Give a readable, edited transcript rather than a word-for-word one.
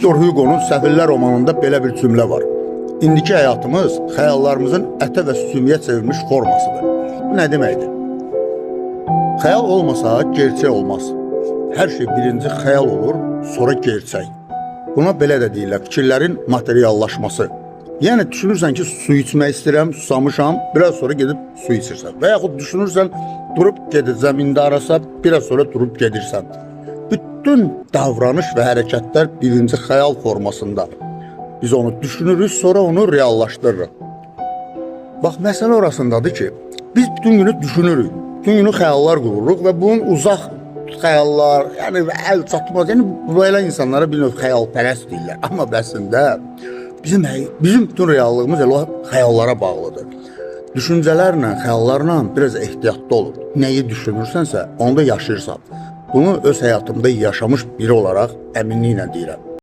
Viktor Hugo'nun Səfirlər romanında belə bir cümlə var. İndiki həyatımız xəyallarımızın ətə və sümüyə çevrilmiş formasıdır. Bu nə deməkdir? Xəyal olmasa gerçək olmaz. Hər şey birinci xəyal olur, sonra gerçək. Buna belə də deyirlər, fikirlərin materiallaşması. Yəni düşünürsən ki, su içmək istəyirəm, susamışam, biraz sonra gedib su içirsən. Və yaxud düşünürsən, durub gedəcəm, indi arasa, biraz sonra durub gedirsən. Bütün davranış və hərəkətlər birinci xəyal formasında. Biz onu düşünürük, sonra onu reallaşdırırıq. Bax, məsələ orasındadır ki, biz bütün günü düşünürük, bütün günü xəyallar qururuq və bunun uzaq xəyallar, yəni əl çatmaz, yəni belə insanlara bir növ xəyalpərəst deyirlər. Amma əslində bizim bütün reallığımız elə o xəyallara bağlıdır. Düşüncələrlə, xəyallarla biraz ehtiyatlı olun. Nəyi düşünürsənsə, onu da yaşayırsan. Bunu öz həyatımda yaşamış biri olaraq əminliklə deyirəm.